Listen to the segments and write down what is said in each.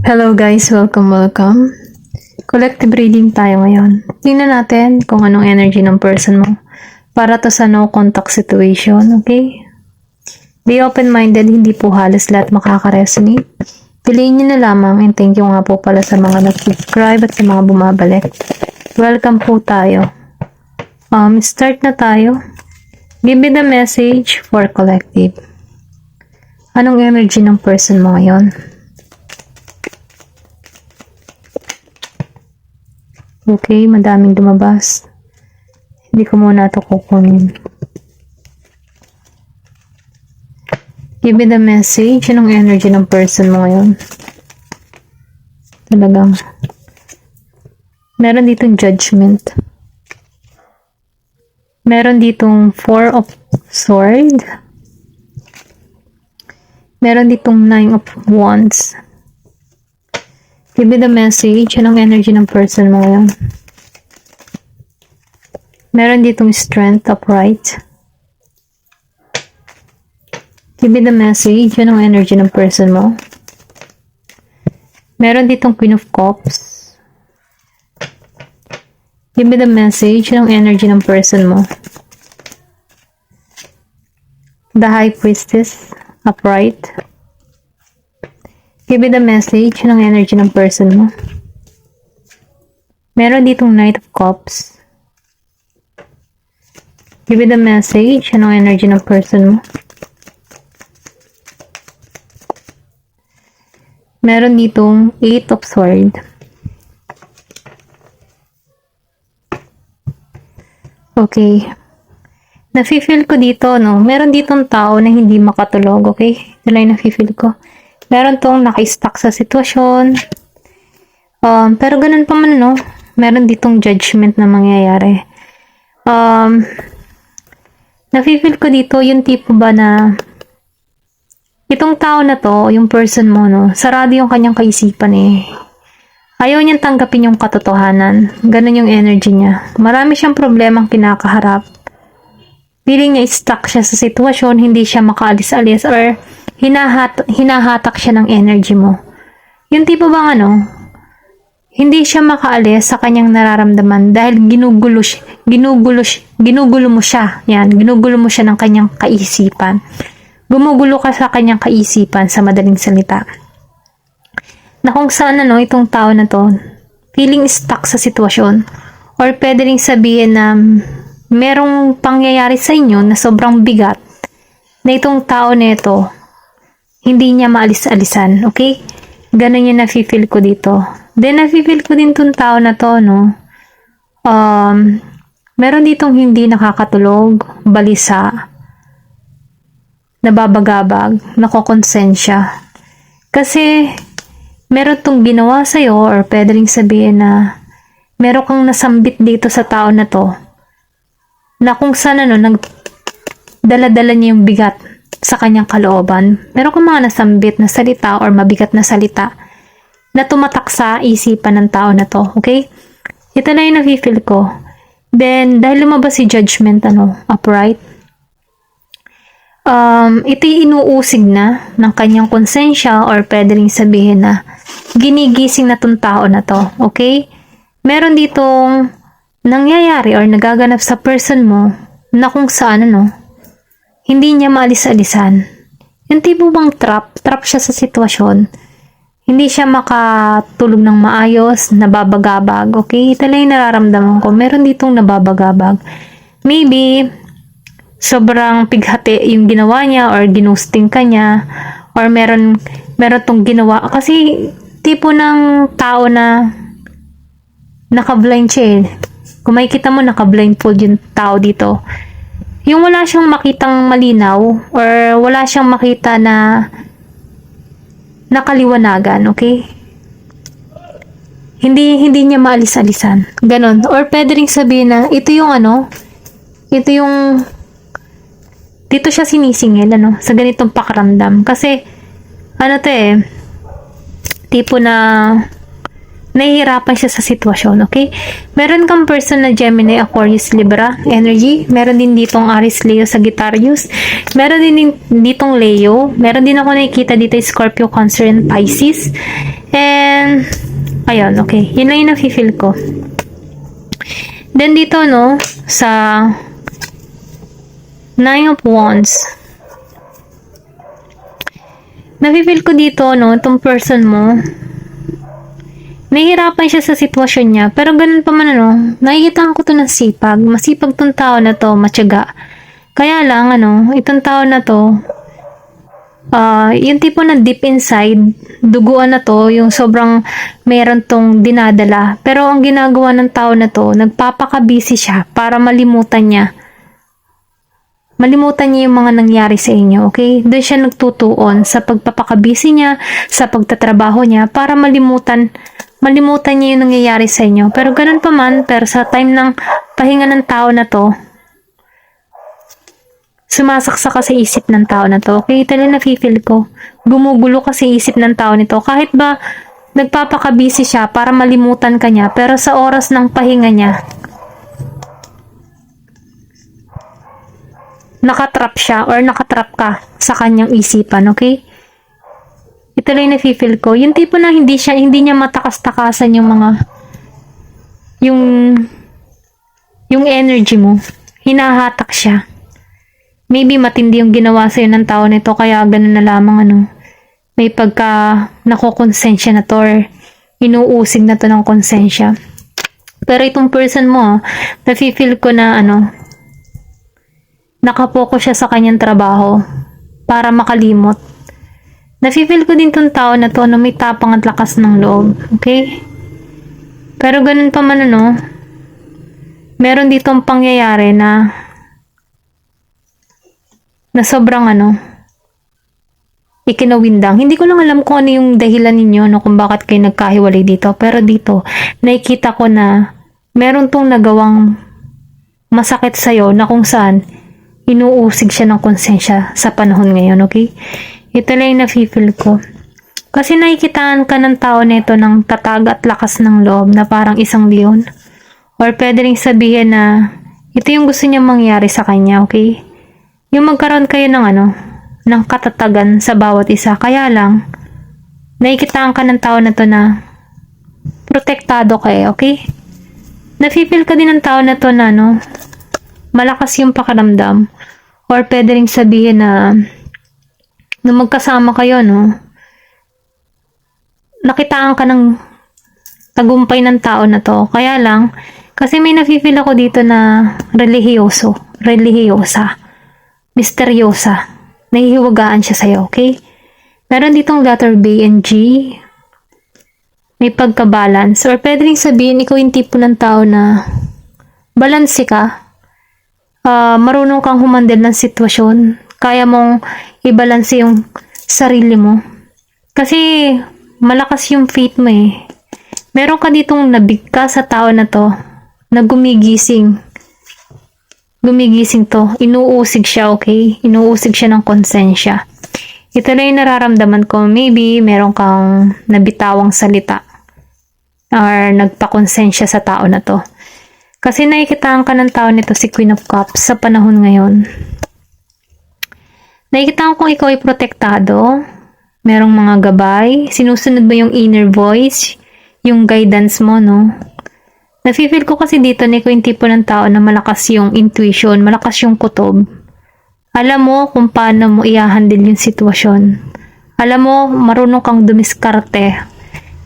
Hello guys, welcome. Collective reading tayo ngayon. Tingnan natin kung anong energy ng person mo. Para to sa no contact situation, okay? Be open-minded, hindi po halos lahat makaka-resonate. Piliin nyo na lamang and thank you nga po pala sa mga nag-subscribe at sa mga bumabalik. Welcome po tayo. Start na tayo. Give me the message for collective. Anong energy ng person mo ngayon? Okay, madaming lumabas. Hindi ko muna ito kukunin. Give me the message. Anong energy ng person mo ngayon? Talagang. Meron ditong judgment. Meron ditong 4 of sword. Meron ditong 9 of wands. Give me the message. Anong energy ng person mo ngayon? Meron ditong strength, upright. Give me the message. Anong energy ng person mo? Meron ditong Queen of Cups. Give me the message. Anong energy ng person mo? The High Priestess, upright. Give me the message. Anong energy ng person mo? Meron ditong Knight of Cups. Give me the message. Anong energy ng person mo? Meron ditong 8 of Swords. Okay. Nafe-feel ko dito, no? Meron ditong tao na hindi makatulog, okay? Ito lang yung nafe-feel ko. Meron tong naka-stuck sa sitwasyon. Pero ganun pa man, no? Meron ditong judgment na mangyayari. Nafe-feel ko dito yung tipo ba na itong tao na to, yung person mo, no? Sarado yung kanyang kaisipan eh. Ayaw niyang tanggapin yung katotohanan. Ganun yung energy niya. Marami siyang problemang kinakaharap. Feeling niya stuck siya sa sitwasyon, hindi siya makaalis-alis or hinahatak siya ng energy mo. Yung tipo bang hindi siya makaalis sa kanyang nararamdaman dahil ginugulo mo siya. Yan, ginugulo mo siya ng kanyang kaisipan. Gumugulo ka sa kanyang kaisipan sa madaling salita. Na kung saan itong tao na to, feeling stuck sa sitwasyon or pwede ring sabihin na merong pangyayari sa inyo na sobrang bigat na itong tao na ito hindi niya maalis-alisan, okay? Ganun yung nafe-feel ko dito. Then, nafe-feel ko din itong tao na to, no? Meron ditong hindi nakakatulog, balisa, nababagabag, nakokonsensya. Kasi, meron tong ginawa sa'yo or pwede rin sabihin na meron kang nasambit dito sa tao na to na kung saan nagdala-dala niya yung bigat sa kanyang kalooban. Meron kang mga nasambit na salita or mabigat na salita na tumatak sa isipan ng tao na to. Okay? Ito na yung nafe-feel ko. Then, dahil lumabas si judgment, upright, ito yung inuusig na ng kanyang konsensya or pwede rin sabihin na ginigising na tong tao na to. Okay? Meron ditong nangyayari or nagaganap sa person mo na kung saan hindi niya maalis-alisan. Yung tipo bang trap siya sa sitwasyon. Hindi siya makatulog ng maayos, nababagabag. Okay? Ito lang yung nararamdaman ko. Meron ditong nababagabag. Maybe, sobrang pighati yung ginawa niya or ginusting ka niya or meron tong ginawa. Kasi, tipo ng tao na naka-blind siya eh. Kung makikita mo, naka-blindfold yung tao dito. Yung wala siyang makitang malinaw or wala siyang makita na nakaliwanagan, okay? Hindi niya maalis-alisan. Ganon. Or pwede rin sabihin na ito yung dito siya sinisingil, sa ganitong pakiramdam. Kasi, tipo na nahihirapan siya sa sitwasyon, okay? Meron kang person na Gemini, Aquarius, Libra energy. Meron din ditong Aries, Leo, Sagittarius. Meron din ditong Leo. Meron din ako nakikita dito Scorpio, Cancer, and Pisces. And then, ayun, okay. Yun lang yung nafe-feel ko. Then, dito, no, sa Nine of Wands, nafe-feel ko dito, no, itong person mo, nahihirapan siya sa sitwasyon niya, pero ganun pa man, ano, nakikita ko to ng sipag. Masipag tong tao na to, matyaga. Kaya lang, ano, itong tao na to, yung tipo na deep inside, duguan na to, yung sobrang meron tong dinadala. Pero ang ginagawa ng tao na to, nagpapaka-busy siya para malimutan niya. Malimutan niya yung mga nangyari sa inyo, okay? Doon siya nagtutuon sa pagpapaka-busy niya, sa pagtatrabaho niya, para malimutan niya yung nangyayari sa inyo. Pero ganun pa man, pero sa time ng pahinga ng tao na to, sumasaksa ka sa isip ng tao na to. Okay, talagang nafe-feel ko. Gumugulo ka sa isip ng tao nito. Kahit ba nagpapaka-busy siya para malimutan ka niya, pero sa oras ng pahinga niya, nakatrap siya or nakatrap ka sa kanyang isipan, okay? Ito lang yung nafe-feel ko. Yung tipo na hindi niya matakas-takasan yung mga yung energy mo. Hinahatak siya. Maybe matindi yung ginawa sa'yo ng tao nito, kaya ganun na lamang, ano, may pagka nakokonsensya na to or inuusig na to ng konsensya. Pero itong person mo, nafe-feel ko na, ano, nakapokus siya sa kanyang trabaho para makalimot. Nafe-feel ko din tong tao na to, ano, may tapang at lakas ng loob. Okay? Pero ganun pa man, ano, meron ditong pangyayari na sobrang, ano, ikinawindang. Hindi ko lang alam kung ano yung dahilan ninyo, no, kung bakit kayo nagkahiwalay dito. Pero dito, nakikita ko na meron tong nagawang masakit sa'yo na kung saan inuusig siya ng konsensya sa panahon ngayon, okay? Ito lang yung nafe-feel ko. Kasi nakikitaan ka ng tao nito ng tatag at lakas ng loob na parang isang leon. Or pwede rin sabihin na ito yung gusto niya mangyari sa kanya, okay? Yung magkaroon kayo ng, ano, ng katatagan sa bawat isa. Kaya lang, nakikitaan ka ng tao na to na protektado kayo, okay? Nafe-feel ka din ng tao na to na, no, malakas yung pakiramdam. Or pwede rin sabihin na nung magkasama kayo, no, nakitaan ka ng tagumpay ng tao na to. Kaya lang, kasi may nafe-feel ako dito na religyosa, misteryosa. Nahihiwagaan siya sa'yo, okay? Meron ditong letter B and G. May pagka-balance. Or pwede rin sabihin, ikaw yung tipo ng tao na balanse ka. Marunong kang humandle ng sitwasyon. Kaya mong i-balance yung sarili mo. Kasi malakas yung faith mo eh. Meron ka ditong nabigka sa tao na to na gumigising to. Inuusig siya, okay? Inuusig siya ng konsensya. Ito na yung nararamdaman ko. Maybe meron kang nabitawang salita or nagpakonsensya sa tao na to. Kasi nakikitaan ka ng tao nito, si Queen of Cups, sa panahon ngayon. Nakikitaan kung ikaw ay protektado. Merong mga gabay. Sinusunod mo yung inner voice, yung guidance mo, no? Nafe-feel ko kasi dito na ikaw yung tipo ng tao na malakas yung intuition, malakas yung kutob. Alam mo kung paano mo i-handle yung sitwasyon. Alam mo, marunong kang dumiskarte.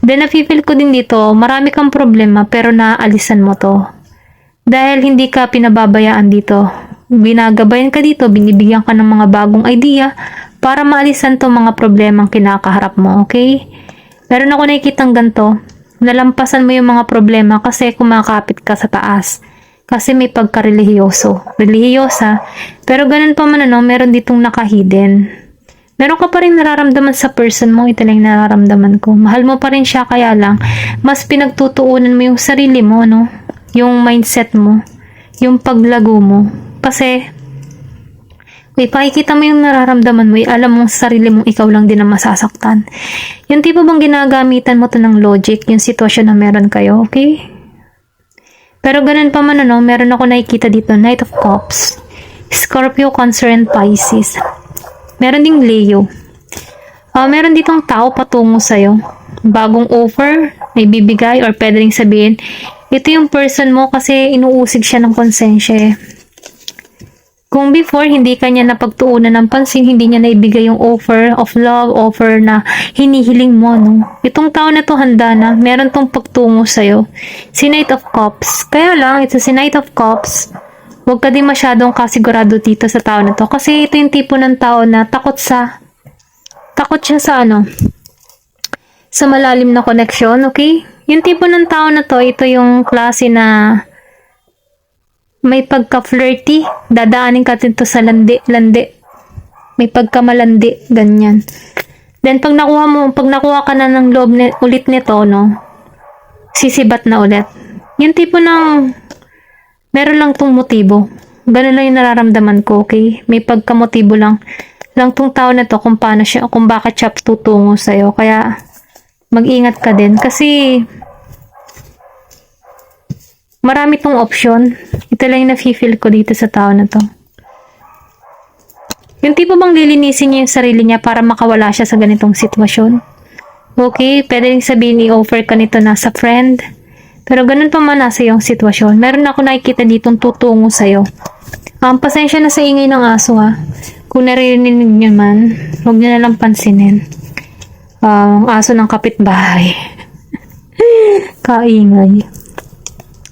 Then nafe-feel ko din dito, marami kang problema pero naaalisan mo to. Dahil hindi ka pinababayaan dito. Binagabayan ka dito, binibigyan ka ng mga bagong idea para maalisan to mga problemang kinakaharap mo, okay? Meron ako nakikitang ganito. Nalampasan mo yung mga problema kasi kumakapit ka sa taas. Kasi may religyosa. Pero ganun pa man, ano, meron ditong nakahidden. Meron ka pa rin nararamdaman sa person mo, ito lang yung nararamdaman ko. Mahal mo pa rin siya, kaya lang, mas pinagtutuunan mo yung sarili mo, no? Yung mindset mo, yung paglago mo. Kasi, kung ipakikita mo yung nararamdaman mo, alam mong sarili mong ikaw lang din ang masasaktan. Yung tipo bang ginagamitan mo to ng logic, yung sitwasyon na meron kayo, okay? Pero ganun pa man, ano, meron ako nakikita dito, Knight of Cups, Scorpio, Cancer, and Pisces. Meron ding Leo. Meron ditong tao patungo sa'yo. Bagong offer, may bibigay, or pwede rin sabihin, ito yung person mo kasi inuusig siya ng konsensya eh. Kung before, hindi kanya napagtuunan ng pansin, hindi niya naibigay yung offer of love, offer na hinihiling mo, no? Itong tao na to handa na, meron tong pagtungo sa'yo. Si Knight of Cups. Kaya lang, ito si Knight of Cups. Huwag ka din masyadong kasigurado dito sa tao na to. Kasi ito yung tipo ng tao na takot siya sa sa malalim na connection, okay? Yung tipo ng tao na to, ito yung klase na may pagka-flirty, dadaanin ka dito sa landi. May pagkamalandi, ganyan. Then, pag nakuha ka na ng loob ulit nito, no, sisibat na ulit. Yung tipo ng, meron lang tong motibo. Ganun lang yung nararamdaman ko, okay? May pagkamotibo lang tong tao na to kung paano siya, kung bakit siya tutungo sa'yo. Kaya, mag-ingat ka din. Kasi, marami tong option. Ito lang yung nafe-feel ko dito sa tao na to. Yung tipo bang lilinisin niya yung sarili niya para makawala siya sa ganitong sitwasyon. Okay, pwede rin sabihin i-offer ka nito na sa friend. Pero ganun pa man nasa yung sitwasyon. Meron ako nakikita ditong tutungo sa'yo. Pasensya na sa ingay ng aso ha. Kung naririnig niyo man, huwag niyo na lang pansinin. Aso ng kapitbahay. Kaingay.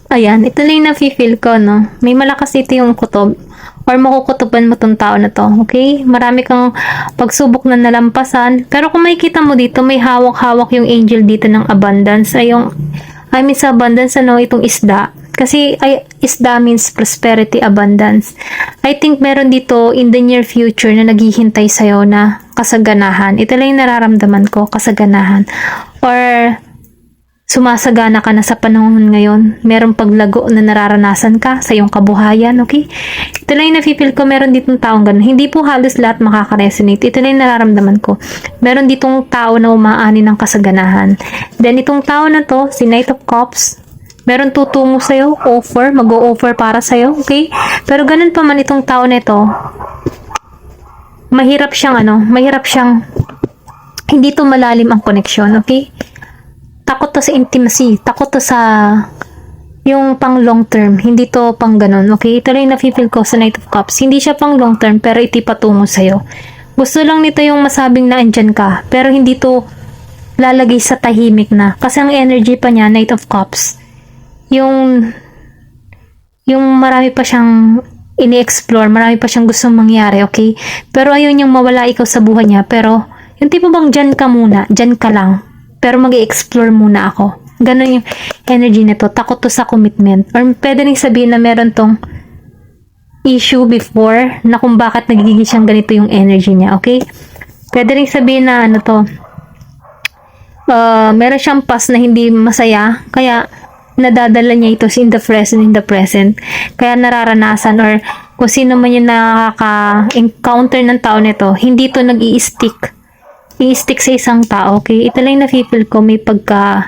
Ayan, ito lang yung nafe-feel ko, no? May malakas ito yung kutob. Or makukutuban mo tong tao na to, okay? Marami kang pagsubok na nalampasan. Pero kung makikita mo dito, may hawak-hawak yung angel dito ng abundance. Sa abundance, itong isda. Kasi, isda means prosperity, abundance. I think meron dito in the near future na naghihintay sa'yo na kasaganahan. Ito lang yung nararamdaman ko, kasaganahan. Or, sumasagana ka na sa panahon ngayon. Merong paglago na nararanasan ka sa iyong kabuhayan, okay? Ito lang yung nafe-feel ko, meron ditong taong ganun. Hindi po halos lahat makaka-resonate. Ito lang yung nararamdaman ko. Meron ditong tao na umaani ng kasaganahan. Then, itong tao na to, si Knight of Cups, meron tutungo sa'yo, offer, mag-o-offer para sa'yo, okay? Pero ganun pa man itong tao na ito, mahirap siyang, hindi to malalim ang connection, okay? Takot to sa intimacy, takot to sa yung pang long term, hindi to pang ganun, okay? Ito lang yung nafe-feel ko sa Knight of Cups. Hindi siya pang long term, pero iti patungo sa'yo. Gusto lang nito yung masabing na andyan ka, pero hindi to lalagay sa tahimik na. Kasi ang energy pa niya, Knight of Cups, yung marami pa siyang ini-explore, marami pa siyang gustong mangyari, okay? Pero ayaw niyang mawala ikaw sa buhay niya, pero yung tipo bang dyan ka muna, dyan ka lang, pero mag-i-explore muna ako. Ganon yung energy nito. Takot to sa commitment. Or pwede rin sabihin na meron tong issue before na kung bakit nagiging siyang ganito yung energy niya. Okay? Pwede rin sabihin na meron siyang past na hindi masaya. Kaya nadadala niya ito in the present. Kaya nararanasan or kung sino man yung nakaka-encounter ng tao nito, hindi to nag-i-stick sa isang tao, okay? Ito lang yung nafe-feel ko, may pagka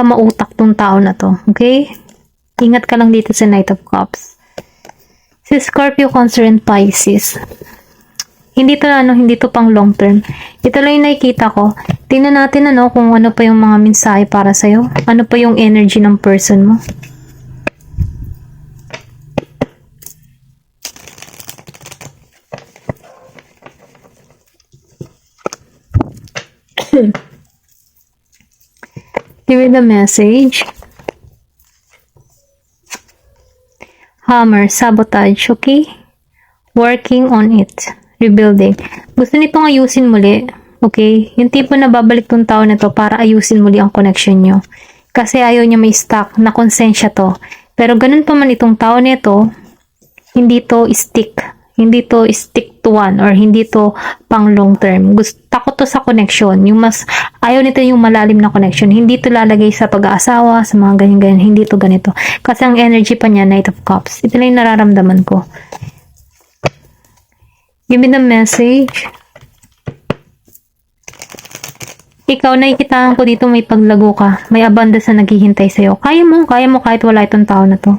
mautak tong tao na to, okay? Ingat ka lang dito sa Knight of Cups. Si Scorpio, Cancer, and Pisces. Hindi to pang long term. Ito lang yung nakikita ko. Tingnan natin kung ano pa yung mga mensahe para sa'yo. Ano pa yung energy ng person mo. Give me the message. Hammer, sabotage, okay? Working on it. Rebuilding. Gusto nitong ayusin muli, okay? Yung tipo na babalik tong tao na to para ayusin muli ang connection nyo. Kasi ayaw niya may stuck na konsensya to. Pero ganun pa man itong tao nito, hindi to stick to one or hindi to pang long term. Takot to sa connection. Yung mas ayaw nito yung malalim na connection. Hindi to lalagay sa pag-aasawa, sa mga ganyan-ganyan. Hindi to ganito. Kasi ang energy pa niya, Knight of Cups. Ito lang yung nararamdaman ko. Give me the message. Ikaw, nakikitaan ko dito may paglago ka. May abundance na naghihintay sa'yo. Kaya mo kahit wala itong tao na to.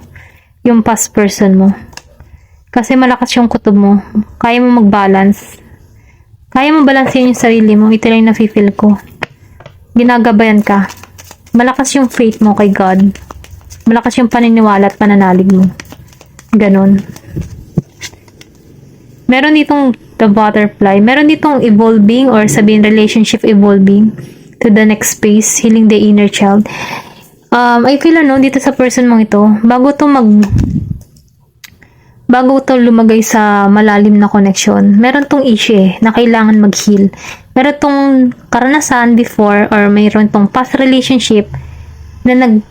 Yung past person mo. Kasi malakas yung kutob mo. Kaya mo mag-balance. Kaya mo balansehin yung sarili mo. Ito lang yung nafe-feel ko. Ginagabayan ka. Malakas yung faith mo kay God. Malakas yung paniniwala at pananalig mo. Ganon. Meron ditong the butterfly. Meron ditong evolving or sabihin relationship evolving to the next phase, healing the inner child. I feel dito sa person mong ito, bago to lumagay sa malalim na connection, meron tong issue na kailangan mag-heal. Meron tong karanasan before or mayroon tong past relationship na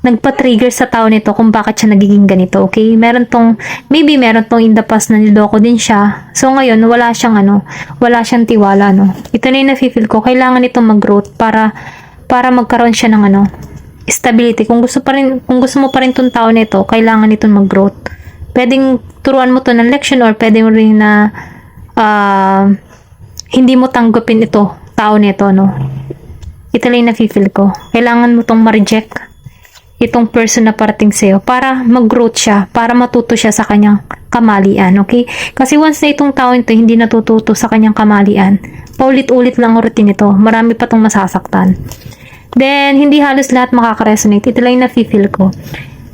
nagpa-trigger sa tao nito kung bakit siya nagiging ganito, okay? Maybe meron tong in the past na niloko din siya. So ngayon, wala siyang tiwala, no? Ito na yung nafe-feel ko, kailangan itong mag-growth para magkaroon siya ng stability. Kung gusto mo pa rin tong tao nito, kailangan itong mag-growth. Pwedeng turuan mo to ng leksyon or pwedeng rin na hindi mo tanggapin ito, tao nito, no? Ito lang yung nafe-feel ko. Kailangan mo tong ma-reject itong person na parating sa'yo para mag-growth siya, para matuto siya sa kanyang kamalian, okay? Kasi once na itong tao ito hindi natututo sa kanyang kamalian, paulit-ulit lang ang routine ito. Marami pa tong masasaktan. Then, hindi halos lahat makaka-resonate. Ito lang yung nafe-feel ko.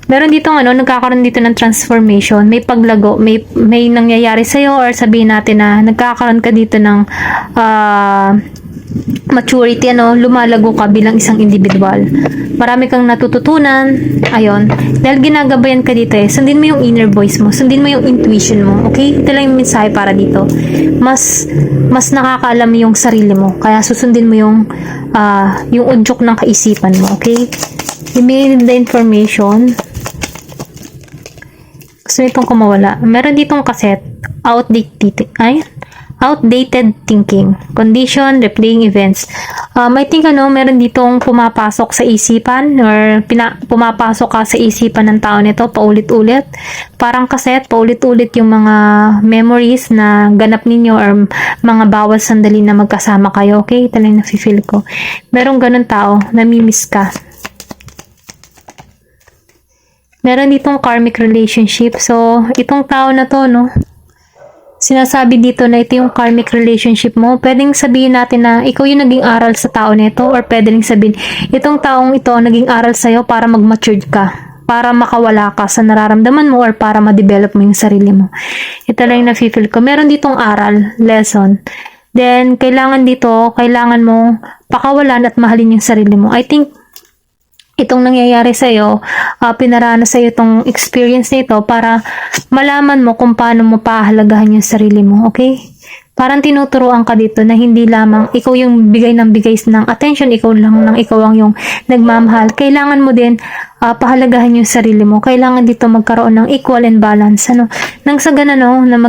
Meron dito nagkakaroon dito ng transformation, may paglago, may nangyayari sa'yo or sabihin natin na nagkakaroon ka dito ng maturity, lumalago ka bilang isang individual. Marami kang natututunan, ayun. Dahil ginagabayan ka dito sundin mo yung inner voice mo, sundin mo yung intuition mo, okay? Ito lang yung mensahe para dito. Mas nakakaalam yung sarili mo, kaya susundin mo yung udyok ng kaisipan mo, okay? Give me the information. Gusto nitong kumawala. Meron ditong cassette. Outdated thinking. Condition, replaying events. I think meron ditong pumapasok sa isipan or pumapasok ka sa isipan ng tao nito paulit-ulit. Parang cassette, paulit-ulit yung mga memories na ganap ninyo or mga bawat sandali na magkasama kayo. Okay? Ito lang nafe-feel ko. Merong ganun tao, namimiss ka. Meron ditong karmic relationship. So, itong tao na to, sinasabi dito na ito yung karmic relationship mo. Pwedeng sabihin natin na ikaw yung naging aral sa tao nito or pwedeng sabihin, itong taong ito naging aral sa'yo para mag-mature ka. Para makawala ka sa nararamdaman mo or para ma-develop mo yung sarili mo. Ito lang yung nafe-feel ko. Meron ditong aral, lesson. Then, kailangan mo pakawalan at mahalin yung sarili mo. I think, itong nangyayari sa'yo, pinaranas sa'yo itong experience nito para malaman mo kung paano mo pahalagahan yung sarili mo, okay? Parang tinuturuan ka dito na hindi lamang ikaw yung bigay ng attention, ikaw ang yung nagmamahal. Kailangan mo din pahalagahan yung sarili mo. Kailangan dito magkaroon ng equal and balance. Nang sa ganun, na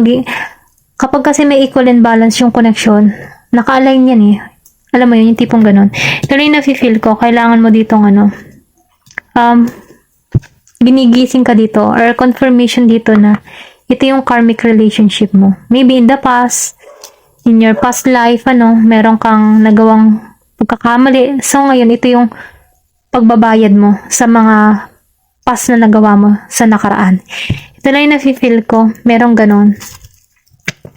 kapag kasi may equal and balance yung connection, naka-align yan Alam mo yun, yung tipong ganun. Ito lang yung nafe-feel ko, kailangan mo ditong ginigising ka dito or confirmation dito na ito yung karmic relationship mo. Maybe in the past, in your past life, meron kang nagawang pagkakamali. So, ngayon, ito yung pagbabayad mo sa mga past na nagawa mo sa nakaraan. Ito lang yung nafe-feel ko. Merong ganon.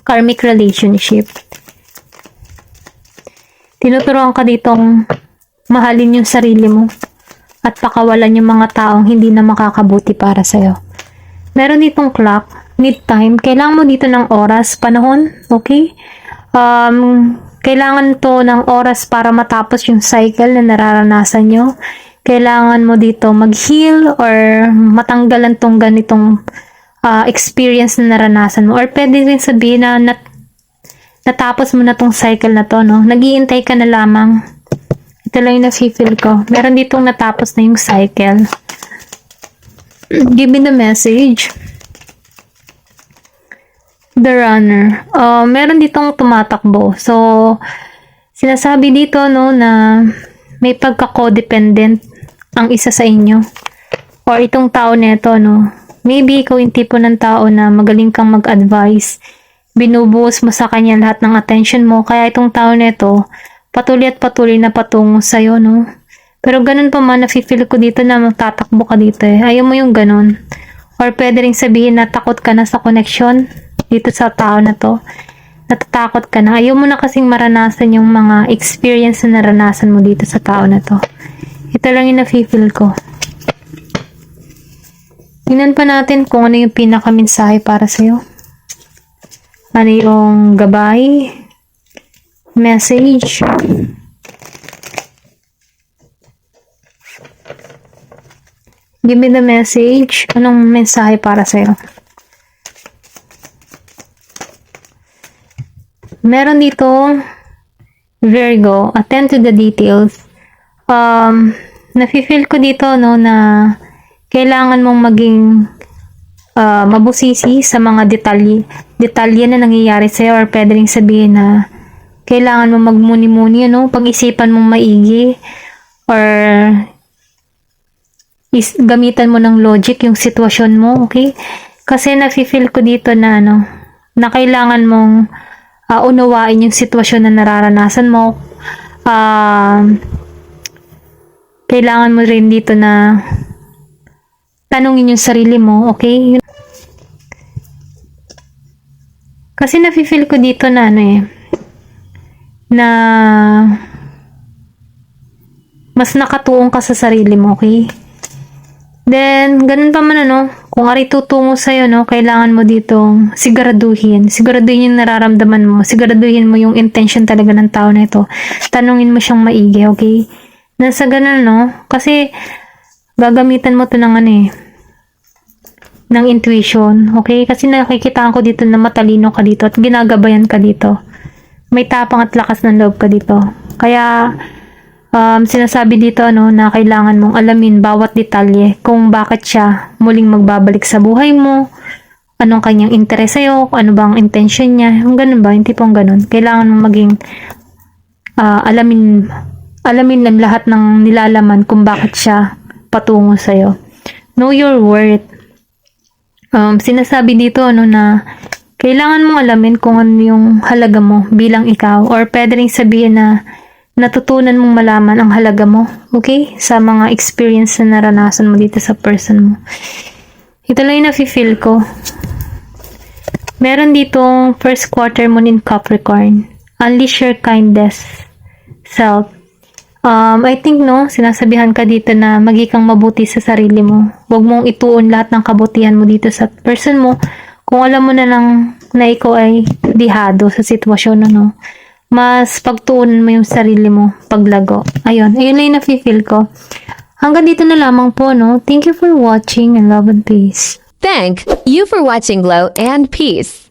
Karmic relationship. Tinuturuan ka ditong mahalin yung sarili mo at pakawalan yung mga taong hindi na makakabuti para sa'yo. Meron ditong clock, mid-time. Kailangan mo dito ng oras, panahon, okay? Kailangan to ng oras para matapos yung cycle na nararanasan nyo. Kailangan mo dito mag-heal or matanggalan tong ganitong experience na naranasan mo. Or pwede rin sabihin na natapos mo na tong cycle na to, Nag-iintay ka na lamang. Ito lang yung na-feel ko. Meron ditong natapos na yung cycle. Give me the message. The runner. Meron ditong tumatakbo. So, sinasabi dito, na may pagka-codependent ang isa sa inyo. Or itong tao neto, Maybe ikaw yung tipo ng tao na magaling kang mag-advise. Binubuhos mo sa kanya lahat ng attention mo. Kaya itong tao neto, patuloy at patuloy na patungo sa'yo, Pero ganun pa man, nafe-feel ko dito na magtatakbo ka dito Ayaw mo yung ganun. Or pwede rin sabihin na takot ka na sa connection dito sa tao na to. Natatakot ka na. Ayaw mo na kasing maranasan yung mga experience na naranasan mo dito sa tao na to. Ito lang yung nafe-feel ko. Tingnan pa natin kung ano yung pinaka-mensahe para sa'yo. Ano yung gabay? Message? Give me the message. Anong mensahe para sa'yo? Meron dito, Virgo, attend to the details. Nafe-feel ko dito, no, na kailangan mong maging mabusisi sa mga detalye na nangyayari sa'yo, or pwede rin sabihin na kailangan mong magmuni-muni, ano, pag-isipan mong maigi, or gamitan mo ng logic yung sitwasyon mo, okay? Kasi nafe-feel ko dito na, ano, na kailangan mong unawain yung sitwasyon na nararanasan mo. Kailangan mo rin dito na tanungin yung sarili mo, okay? Kasi nafe-feel ko dito na ano eh, na mas nakatuon ka sa sarili mo, okay? Then, ganun pa man ano, kung ari tutungo sa'yo, no, kailangan mo ditong siguraduhin yung nararamdaman mo, siguraduhin mo yung intention talaga ng tao na ito. Tanungin mo siyang maigi, okay? Nasa ganun, no? Kasi, gagamitan mo to ng ano eh, ng intuition, okay? Kasi nakikita ko dito na matalino ka dito at ginagabayan ka dito. May tapang at lakas ng loob ka dito. Kaya, sinasabi dito ano, na kailangan mong alamin bawat detalye kung bakit siya muling magbabalik sa buhay mo, anong kanyang interes sa'yo, ano ba ang intention niya, yung ganun ba, yung tipong ganun. Kailangan mong maging alamin ng lahat ng nilalaman kung bakit siya patungo sa'yo. Know your worth. Sinasabi dito ano, na kailangan mong alamin kung ano yung halaga mo bilang ikaw, or pwede rin sabihin na natutunan mong malaman ang halaga mo, okay? Sa mga experience na naranasan mo dito sa person mo. Ito lang yung nafe-feel ko. Meron ditong first quarter moon in Capricorn. Unleash your kindness self. I think, no, sinasabihan ka dito na maging kang mabuti sa sarili mo. Huwag mong ituon lahat ng kabutihan mo dito sa person mo. Kung alam mo na lang na ikaw ay dihado sa sitwasyon, ano, mas pagtuunan mo yung sarili mo paglago. Ayun lang yung nafe-feel ko. Hanggang dito na lamang po, no? Thank you for watching and love and peace. Thank you for watching Glow and Peace.